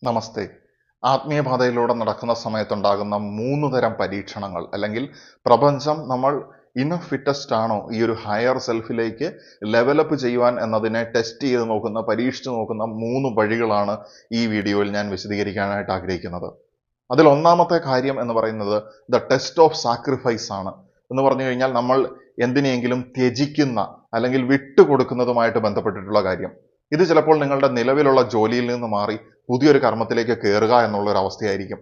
നമസ്തേ. ആത്മീയപാതയിലൂടെ നടക്കുന്ന സമയത്തുണ്ടാകുന്ന 3 തരം പരീക്ഷണങ്ങൾ അല്ലെങ്കിൽ പ്രപഞ്ചം നമ്മൾ ഇനഫ് ഫിറ്റസ്റ്റ് ആണോ ഈ ഒരു ഹയർ സെൽഫിലേക്ക് ലെവലപ്പ് ചെയ്യുവാൻ എന്നതിനെ ടെസ്റ്റ് ചെയ്ത് നോക്കുന്ന, പരീക്ഷിച്ച് നോക്കുന്ന 3 വഴികളാണ് ഈ വീഡിയോയിൽ ഞാൻ വിശദീകരിക്കാനായിട്ട് ആഗ്രഹിക്കുന്നത്. അതിൽ ഒന്നാമത്തെ കാര്യം എന്ന് പറയുന്നത് ദ ടെസ്റ്റ് ഓഫ് സാക്രിഫൈസ് ആണ്. എന്ന് പറഞ്ഞു കഴിഞ്ഞാൽ നമ്മൾ എന്തിനെങ്കിലും ത്യജിക്കുന്ന അല്ലെങ്കിൽ വിട്ടുകൊടുക്കുന്നതുമായിട്ട് ബന്ധപ്പെട്ടിട്ടുള്ള കാര്യം. ഇത് ചിലപ്പോൾ നിങ്ങളുടെ നിലവിലുള്ള ജോലിയിൽ നിന്ന് മാറി പുതിയൊരു കർമ്മത്തിലേക്ക് കയറുക എന്നുള്ള ഒരു അവസ്ഥയായിരിക്കും.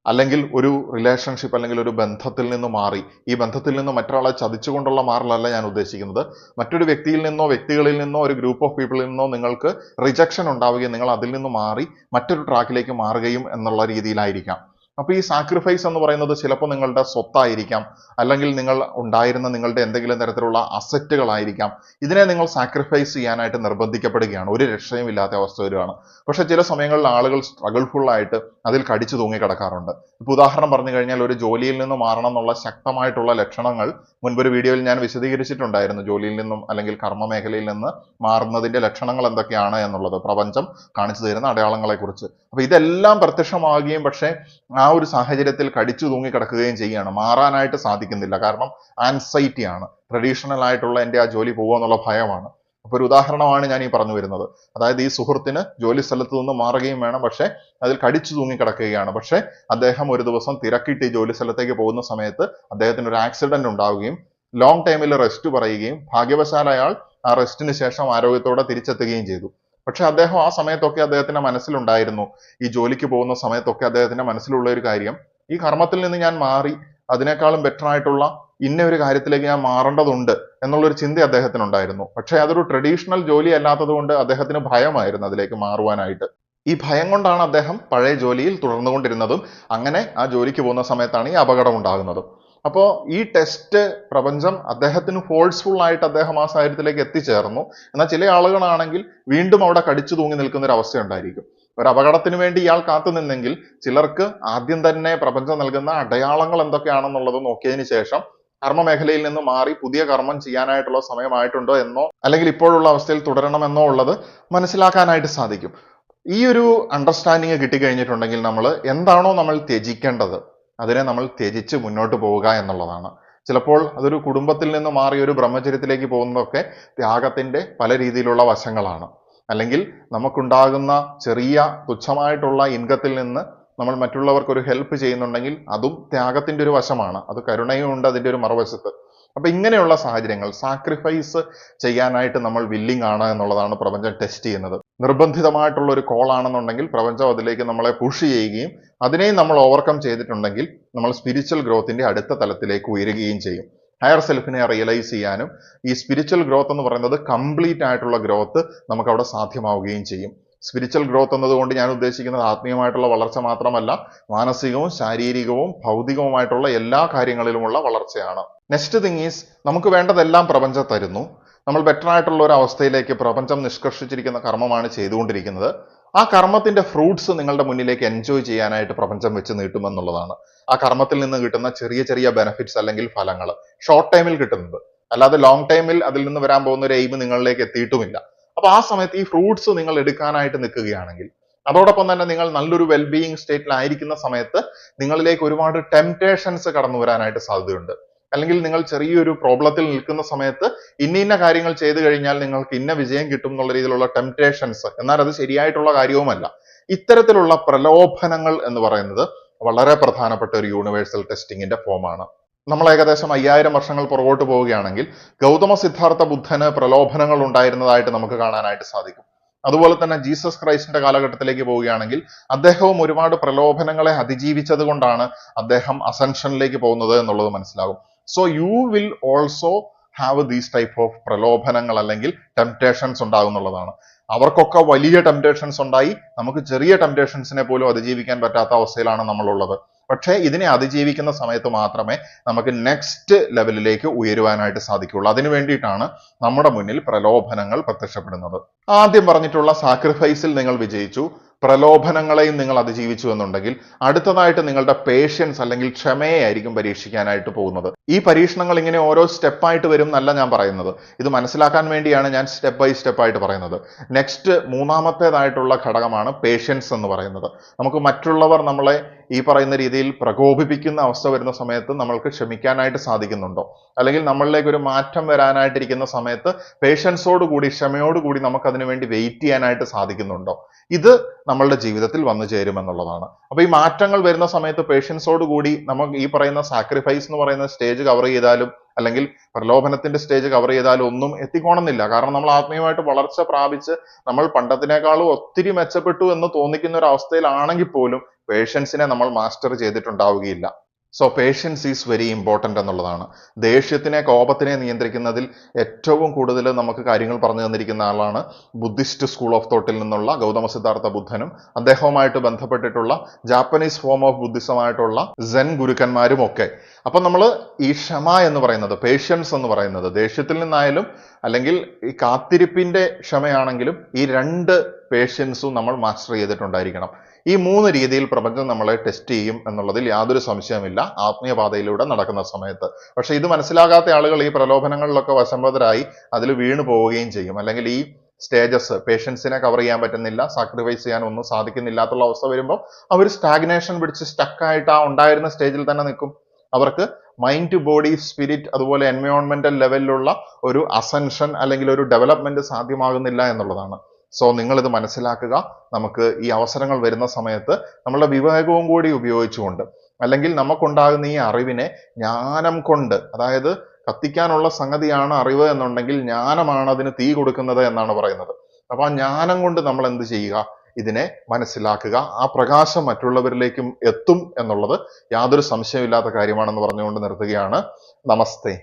അല്ലെങ്കിൽ ഒരു റിലേഷൻഷിപ്പ് അല്ലെങ്കിൽ ഒരു ബന്ധത്തിൽ നിന്ന് മാറി, ഈ ബന്ധത്തിൽ നിന്ന് മറ്റൊരാളെ ചതിച്ചുകൊണ്ടുള്ള മാറലല്ല ഞാൻ ഉദ്ദേശിക്കുന്നത്. മറ്റൊരു വ്യക്തിയിൽ നിന്നോ വ്യക്തികളിൽ നിന്നോ ഒരു ഗ്രൂപ്പ് ഓഫ് പീപ്പിളിൽ നിന്നോ നിങ്ങൾക്ക് റിജക്ഷൻ ഉണ്ടാവുകയും നിങ്ങൾ അതിൽ നിന്ന് മാറി മറ്റൊരു ട്രാക്കിലേക്ക് മാറുകയും എന്നുള്ള രീതിയിലായിരിക്കാം. അപ്പൊ ഈ സാക്രിഫൈസ് എന്ന് പറയുന്നത് ചിലപ്പോൾ നിങ്ങളുടെ സ്വത്തായിരിക്കാം, അല്ലെങ്കിൽ നിങ്ങൾ ഉണ്ടായിരുന്ന നിങ്ങളുടെ എന്തെങ്കിലും തരത്തിലുള്ള അസറ്റുകളായിരിക്കാം. ഇതിനെ നിങ്ങൾ സാക്രിഫൈസ് ചെയ്യാനായിട്ട് നിർബന്ധിക്കപ്പെടുകയാണ്, ഒരു രക്ഷയും ഇല്ലാത്ത അവസ്ഥ വരികയാണ്. പക്ഷെ ചില സമയങ്ങളിൽ ആളുകൾ സ്ട്രഗിൾഫുൾ ആയിട്ട് അതിൽ കടിച്ചു തൂങ്ങി കിടക്കാറുണ്ട്. ഇപ്പൊ ഉദാഹരണം പറഞ്ഞു കഴിഞ്ഞാൽ, ഒരു ജോലിയിൽ നിന്ന് മാറണം എന്നുള്ള ശക്തമായിട്ടുള്ള ലക്ഷണങ്ങൾ മുൻപൊരു വീഡിയോയിൽ ഞാൻ വിശദീകരിച്ചിട്ടുണ്ടായിരുന്നു. ജോലിയിൽ നിന്നും അല്ലെങ്കിൽ കർമ്മ മേഖലയിൽ നിന്ന് മാറുന്നതിന്റെ ലക്ഷണങ്ങൾ എന്തൊക്കെയാണ് എന്നുള്ളത്, പ്രപഞ്ചം കാണിച്ചു തരുന്ന അടയാളങ്ങളെ കുറിച്ച്. അപ്പൊ ഇതെല്ലാം പ്രത്യക്ഷമാവുകയും പക്ഷേ ആ ഒരു സാഹചര്യത്തിൽ കടിച്ചു തൂങ്ങി കിടക്കുകയും ചെയ്യുകയാണ്. മാറാനായിട്ട് സാധിക്കുന്നില്ല. കാരണം ആൻസൈറ്റി ആണ്. ട്രഡീഷണൽ ആയിട്ടുള്ള എൻ്റെ ആ ജോലി പോകുക എന്നുള്ള ഭയമാണ്. അപ്പൊ ഒരു ഉദാഹരണമാണ് ഞാൻ ഈ പറഞ്ഞു വരുന്നത്. അതായത് ഈ സുഹൃത്തിന് ജോലി സ്ഥലത്ത് നിന്ന് മാറുകയും വേണം, പക്ഷെ അതിൽ കടിച്ചു തൂങ്ങി കിടക്കുകയാണ്. പക്ഷെ അദ്ദേഹം ഒരു ദിവസം തിരക്കിട്ട് ഈ ജോലി സ്ഥലത്തേക്ക് പോകുന്ന സമയത്ത് അദ്ദേഹത്തിന് ഒരു ആക്സിഡന്റ് ഉണ്ടാവുകയും ലോങ് ടൈമിൽ റെസ്റ്റ് പറയുകയും ഭാഗ്യവശാൽ അയാൾ ആ റെസ്റ്റിന് ശേഷം ആരോഗ്യത്തോടെ തിരിച്ചെത്തുകയും ചെയ്തു. പക്ഷെ അദ്ദേഹം ആ സമയത്തൊക്കെ അദ്ദേഹത്തിന്റെ മനസ്സിലുണ്ടായിരുന്നു, ഈ ജോലിക്ക് പോകുന്ന സമയത്തൊക്കെ അദ്ദേഹത്തിന്റെ മനസ്സിലുള്ള ഒരു കാര്യം, ഈ കർമ്മത്തിൽ നിന്ന് ഞാൻ മാറി അതിനേക്കാളും ബെറ്റർ ആയിട്ടുള്ള ഇന്ന ഒരു കാര്യത്തിലേക്ക് ഞാൻ മാറേണ്ടതുണ്ട് എന്നുള്ളൊരു ചിന്ത അദ്ദേഹത്തിനുണ്ടായിരുന്നു. പക്ഷെ അതൊരു ട്രഡീഷണൽ ജോലി അല്ലാത്തത് കൊണ്ട് അദ്ദേഹത്തിന് ഭയമായിരുന്നു അതിലേക്ക് മാറുവാനായിട്ട്. ഈ ഭയം കൊണ്ടാണ് അദ്ദേഹം പഴയ ജോലിയിൽ തുടർന്നുകൊണ്ടിരുന്നതും അങ്ങനെ ആ ജോലിക്ക് പോകുന്ന സമയത്താണ് ഈ അപകടം ഉണ്ടാകുന്നതും. അപ്പോൾ ഈ ടെസ്റ്റ് പ്രപഞ്ചം അദ്ദേഹത്തിന് ഫോഴ്സ്ഫുൾ ആയിട്ട് അദ്ദേഹം ആ സാഹചര്യത്തിലേക്ക് എത്തിച്ചേർന്നു. എന്നാൽ ചില ആളുകളാണെങ്കിൽ വീണ്ടും അവിടെ കടിച്ചു തൂങ്ങി നിൽക്കുന്ന ഒരു അവസ്ഥ ഉണ്ടായിരിക്കും. ഒരു അപകടത്തിന് വേണ്ടി ഇയാൾ കാത്തു നിന്നെങ്കിൽ ചിലർക്ക് ആദ്യം തന്നെ പ്രപഞ്ചം നൽകുന്ന അടയാളങ്ങൾ എന്തൊക്കെയാണെന്നുള്ളത് നോക്കിയതിന് ശേഷം കർമ്മ മേഖലയിൽ നിന്ന് മാറി പുതിയ കർമ്മം ചെയ്യാനായിട്ടുള്ള സമയമായിട്ടുണ്ടോ എന്നോ അല്ലെങ്കിൽ ഇപ്പോഴുള്ള അവസ്ഥയിൽ തുടരണമെന്നോ ഉള്ളത് മനസ്സിലാക്കാനായിട്ട് സാധിക്കും. ഈ ഒരു അണ്ടർസ്റ്റാൻഡിങ് കിട്ടിക്കഴിഞ്ഞിട്ടുണ്ടെങ്കിൽ നമ്മൾ എന്താണോ നമ്മൾ ത്യജിക്കേണ്ടത് അതിനെ നമ്മൾ ത്യജിച്ച് മുന്നോട്ട് പോവുക എന്നുള്ളതാണ്. ചിലപ്പോൾ അതൊരു കുടുംബത്തിൽ നിന്ന് മാറി ഒരു ബ്രഹ്മചര്യത്തിലേക്ക് പോകുന്നതൊക്കെ ത്യാഗത്തിന്റെ പല രീതിയിലുള്ള വശങ്ങളാണ്. അല്ലെങ്കിൽ നമുക്കുണ്ടാകുന്ന ചെറിയ തുച്ഛമായിട്ടുള്ള ഇൻകത്തിൽ നിന്ന് നമ്മൾ മറ്റുള്ളവർക്ക് ഒരു ഹെൽപ്പ് ചെയ്യുന്നുണ്ടെങ്കിൽ അതും ത്യാഗത്തിന്റെ ഒരു വശമാണ്. അത് കരുണയും ഉണ്ട് അതിന്റെ ഒരു മറുവശത്ത്. അപ്പൊ ഇങ്ങനെയുള്ള സാഹചര്യങ്ങൾ സാക്രിഫൈസ് ചെയ്യാനായിട്ട് നമ്മൾ വില്ലിങ് ആണ് എന്നുള്ളതാണ് പ്രപഞ്ചം ടെസ്റ്റ് ചെയ്യുന്നത്. നിർബന്ധിതമായിട്ടുള്ള ഒരു കോൾ ആണെന്നുണ്ടെങ്കിൽ പ്രപഞ്ചം അതിലേക്ക് നമ്മളെ പുഷ് ചെയ്യുകയും അതിനെയും നമ്മൾ ഓവർകം ചെയ്തിട്ടുണ്ടെങ്കിൽ നമ്മൾ സ്പിരിച്വൽ ഗ്രോത്തിന്റെ അടുത്ത തലത്തിലേക്ക് ഉയരുകയും ചെയ്യും. ഹയർ സെൽഫിനെ റിയലൈസ് ചെയ്യാനും ഈ സ്പിരിച്വൽ ഗ്രോത്ത് എന്ന് പറയുന്നത് കംപ്ലീറ്റ് ആയിട്ടുള്ള ഗ്രോത്ത് നമുക്ക് അവിടെ സാധ്യമാവുകയും ചെയ്യും. സ്പിരിച്വൽ ഗ്രോത്ത് എന്നതുകൊണ്ട് ഞാൻ ഉദ്ദേശിക്കുന്നത് ആത്മീയമായിട്ടുള്ള വളർച്ച മാത്രമല്ല, മാനസികവും ശാരീരികവും ഭൗതികവുമായിട്ടുള്ള എല്ലാ കാര്യങ്ങളിലുമുള്ള വളർച്ചയാണ്. നെക്സ്റ്റ് തിങ് ഈസ്, നമുക്ക് വേണ്ടതെല്ലാം പ്രപഞ്ചം തരുന്നു. നമ്മൾ ബെറ്റർ ആയിട്ടുള്ള ഒരു അവസ്ഥയിലേക്ക് പ്രപഞ്ചം നിഷ്കർഷിച്ചിരിക്കുന്ന കർമ്മമാണ് ചെയ്തുകൊണ്ടിരിക്കുന്നത്. ആ കർമ്മത്തിന്റെ ഫ്രൂട്ട്സ് നിങ്ങളുടെ മുന്നിലേക്ക് എൻജോയ് ചെയ്യാനായിട്ട് പ്രപഞ്ചം വെച്ച് നീട്ടുമെന്നുള്ളതാണ്. ആ കർമ്മത്തിൽ നിന്ന് കിട്ടുന്ന ചെറിയ ചെറിയ ബെനിഫിറ്റ്സ് അല്ലെങ്കിൽ ഫലങ്ങൾ ഷോർട്ട് ടൈമിൽ കിട്ടുന്നത്, അല്ലാതെ ലോങ് ടൈമിൽ അതിൽ നിന്ന് വരാൻ പോകുന്ന ഒരു എയിം നിങ്ങളിലേക്ക് എത്തിയിട്ടുമില്ല. അപ്പൊ ആ സമയത്ത് ഈ ഫ്രൂട്ട്സ് നിങ്ങൾ എടുക്കാനായിട്ട് നിൽക്കുകയാണെങ്കിൽ, അതോടൊപ്പം തന്നെ നിങ്ങൾ നല്ലൊരു വെൽബീയിങ് സ്റ്റേറ്റിലായിരിക്കുന്ന സമയത്ത് നിങ്ങളിലേക്ക് ഒരുപാട് ടെംപ്ടേഷൻസ് കടന്നു വരാനായിട്ട് സാധ്യതയുണ്ട്. അല്ലെങ്കിൽ നിങ്ങൾ ചെറിയൊരു പ്രോബ്ലത്തിൽ നിൽക്കുന്ന സമയത്ത് ഇന്ന കാര്യങ്ങൾ ചെയ്തു കഴിഞ്ഞാൽ നിങ്ങൾക്ക് ഇന്ന വിജയം കിട്ടും എന്നുള്ള രീതിയിലുള്ള ടെംപ്ടേഷൻസ്, എന്നാൽ അത് ശരിയായിട്ടുള്ള കാര്യവുമല്ല. ഇത്തരത്തിലുള്ള പ്രലോഭനങ്ങൾ എന്ന് പറയുന്നത് വളരെ പ്രധാനപ്പെട്ട ഒരു യൂണിവേഴ്സൽ ടെസ്റ്റിങ്ങിന്റെ ഫോമാണ്. നമ്മൾ ഏകദേശം 5000 വർഷങ്ങൾ പുറകോട്ട് പോവുകയാണെങ്കിൽ ഗൗതമ സിദ്ധാർത്ഥ ബുദ്ധന് പ്രലോഭനങ്ങൾ ഉണ്ടായിരുന്നതായിട്ട് നമുക്ക് കാണാനായിട്ട് സാധിക്കും. അതുപോലെ തന്നെ ജീസസ് ക്രൈസ്റ്റിന്റെ കാലഘട്ടത്തിലേക്ക് പോവുകയാണെങ്കിൽ അദ്ദേഹവും ഒരുപാട് പ്രലോഭനങ്ങളെ അതിജീവിച്ചത് കൊണ്ടാണ് അദ്ദേഹം അസെൻഷനിലേക്ക് പോകുന്നത് എന്നുള്ളത് മനസ്സിലാകും. So you will also have these type of പ്രലോഭനങ്ങൾ അല്ലെങ്കിൽ ടെംപ്ടേഷൻസ് ഉണ്ടാകുന്നുള്ളതാണ്. അവർക്കൊക്കെ വലിയ ടെംപ്ടേഷൻസ് ഉണ്ടായി, നമുക്ക് ചെറിയ ടെംപ്ടേഷൻസിനെ പോലും അതിജീവിക്കാൻ പറ്റാത്ത അവസ്ഥയിലാണ് നമ്മളുള്ളത്. പക്ഷേ ഇതിനെ അതിജീവിക്കുന്ന സമയത്ത് മാത്രമേ നമുക്ക് നെക്സ്റ്റ് ലെവലിലേക്ക് ഉയരുവാനായിട്ട് സാധിക്കുള്ളൂ. അതിനു വേണ്ടിയിട്ടാണ് നമ്മുടെ മുന്നിൽ പ്രലോഭനങ്ങൾ പ്രത്യക്ഷപ്പെടുന്നത്. ആദ്യം പറഞ്ഞിട്ടുള്ള സാക്രിഫൈസിൽ നിങ്ങൾ വിജയിച്ചു, പ്രലോഭനങ്ങളെയും നിങ്ങൾ അതിജീവിച്ചു എന്നുണ്ടെങ്കിൽ അടുത്തതായിട്ട് നിങ്ങളുടെ പേഷ്യൻസ് അല്ലെങ്കിൽ ക്ഷമയെ ആയിരിക്കും പരീക്ഷിക്കാനായിട്ട് പോകുന്നത്. ഈ പരീക്ഷണങ്ങൾ ഇങ്ങനെ ഓരോ സ്റ്റെപ്പായിട്ട് വരും എന്നല്ല ഞാൻ പറയുന്നത്. ഇത് മനസ്സിലാക്കാൻ വേണ്ടിയാണ് ഞാൻ സ്റ്റെപ്പ് ബൈ സ്റ്റെപ്പ് ആയിട്ട് പറയുന്നത്. നെക്സ്റ്റ് മൂന്നാമത്തേതായിട്ടുള്ള ഘടകമാണ് പേഷ്യൻസ് എന്ന് പറയുന്നത്. നമുക്ക് മറ്റുള്ളവർ നമ്മളെ ഈ പറയുന്ന രീതിയിൽ പ്രകോപിപ്പിക്കുന്ന അവസ്ഥ വരുന്ന സമയത്ത് നമ്മൾക്ക് ക്ഷമിക്കാനായിട്ട് സാധിക്കുന്നുണ്ടോ, അല്ലെങ്കിൽ നമ്മളിലേക്ക് ഒരു മാറ്റം വരാനായിട്ടിരിക്കുന്ന സമയത്ത് പേഷ്യൻസോടുകൂടി ക്ഷമയോടുകൂടി നമുക്ക് അതിനു വേണ്ടി വെയിറ്റ് ചെയ്യാനായിട്ട് സാധിക്കുന്നുണ്ടോ, ഇത് നമ്മളുടെ ജീവിതത്തിൽ വന്നു ചേരുമെന്നുള്ളതാണ്. അപ്പൊ ഈ മാറ്റങ്ങൾ വരുന്ന സമയത്ത് പേഷ്യൻസോട് കൂടി നമുക്ക് ഈ പറയുന്ന സാക്രിഫൈസ് എന്ന് പറയുന്ന സ്റ്റേജ് കവർ ചെയ്താലും അല്ലെങ്കിൽ പ്രലോഭനത്തിന്റെ സ്റ്റേജ് കവർ ചെയ്താലും ഒന്നും എത്തിക്കോണമെന്നില്ല. കാരണം നമ്മൾ ആത്മീയമായിട്ട് വളർച്ച പ്രാപിച്ച് നമ്മൾ പണ്ടത്തിനേക്കാളും ഒത്തിരി മെച്ചപ്പെട്ടു എന്ന് തോന്നിക്കുന്ന ഒരു അവസ്ഥയിലാണെങ്കിൽ പോലും പേഷ്യൻസിനെ നമ്മൾ മാസ്റ്റർ ചെയ്തിട്ടുണ്ടാവുകയില്ല. So patience is very important എന്നുള്ളതാണ്. ദേഷ്യത്തിനെ കോപത്തിനെ നിയന്ത്രിക്കുന്നതിൽ ഏറ്റവും കൂടുതൽ നമുക്ക് കാര്യങ്ങൾ പറഞ്ഞു തന്നിരിക്കുന്ന ആളാണ് ബുദ്ധിസ്റ്റ് സ്കൂൾ ഓഫ് തോട്ടിൽ നിന്നുള്ള ഗൗതമ സിദ്ധാർത്ഥ ബുദ്ധനും അദ്ദേഹവുമായിട്ട് ബന്ധപ്പെട്ടിട്ടുള്ള ജാപ്പനീസ് ഫോം ഓഫ് ബുദ്ധിസമായിട്ടുള്ള സെൻ ഗുരുക്കന്മാരും ഒക്കെ. അപ്പൊ നമ്മൾ ഈ ക്ഷമ എന്ന് പറയുന്നത്, പേഷ്യൻസ് എന്ന് പറയുന്നത്, ദേഷ്യത്തിൽ നിന്നായാലും അല്ലെങ്കിൽ ഈ കാത്തിരിപ്പിന്റെ ക്ഷമയാണെങ്കിലും ഈ രണ്ട് പേഷ്യൻസും നമ്മൾ മാസ്റ്റർ ചെയ്തിട്ടുണ്ടായിരിക്കണം. ഈ മൂന്ന് രീതിയിൽ പ്രപഞ്ചം നമ്മളെ ടെസ്റ്റ് ചെയ്യും എന്നുള്ളതിൽ യാതൊരു സംശയമില്ല ആത്മീയ പാതയിലൂടെ നടക്കുന്ന സമയത്ത്. പക്ഷെ ഇത് മനസ്സിലാകാത്ത ആളുകൾ ഈ പ്രലോഭനങ്ങളിലൊക്കെ വശംവദരായി അതിൽ വീണു പോവുകയും ചെയ്യും. അല്ലെങ്കിൽ ഈ സ്റ്റേജസ് പേഷ്യൻസിനെ കവർ ചെയ്യാൻ പറ്റുന്നില്ല, സാക്രിഫൈസ് ചെയ്യാൻ ഒന്നും സാധിക്കുന്നില്ലാത്തുള്ള അവസ്ഥ വരുമ്പോൾ അവർ സ്റ്റാഗ്നേഷൻ പിടിച്ച് സ്റ്റക്കായിട്ട് ആ ഉണ്ടായിരുന്ന സ്റ്റേജിൽ തന്നെ നിൽക്കും. അവർക്ക് മൈൻഡ്, ബോഡി, സ്പിരിറ്റ് അതുപോലെ എൻവയോൺമെന്റൽ ലെവലിലുള്ള ഒരു അസെൻഷൻ അല്ലെങ്കിൽ ഒരു ഡെവലപ്മെന്റ് സാധ്യമാകുന്നില്ല എന്നുള്ളതാണ്. സോ നിങ്ങൾ ഇത് മനസ്സിലാക്കുക. നമുക്ക് ഈ അവസരങ്ങൾ വരുന്ന സമയത്ത് നമ്മളുടെ വിവേകവും കൂടി ഉപയോഗിച്ചുകൊണ്ട്, അല്ലെങ്കിൽ നമുക്കുണ്ടാകുന്ന ഈ അറിവിനെ ജ്ഞാനം കൊണ്ട്, അതായത് കത്തിക്കാനുള്ള സംഗതിയാണ് അറിവ് എന്നുണ്ടെങ്കിൽ ജ്ഞാനമാണ് അതിന് തീ കൊടുക്കുന്നത് എന്നാണ് പറയുന്നത്. അപ്പൊ ആ ജ്ഞാനം കൊണ്ട് നമ്മൾ എന്ത് ചെയ്യുക, ഇതിനെ മനസ്സിലാക്കുക. ആ പ്രകാശം മറ്റുള്ളവരിലേക്കും എത്തും എന്നുള്ളത് യാതൊരു സംശയമില്ലാത്ത കാര്യമാണെന്ന് പറഞ്ഞുകൊണ്ട് നിർത്തുകയാണ്. നമസ്തേ.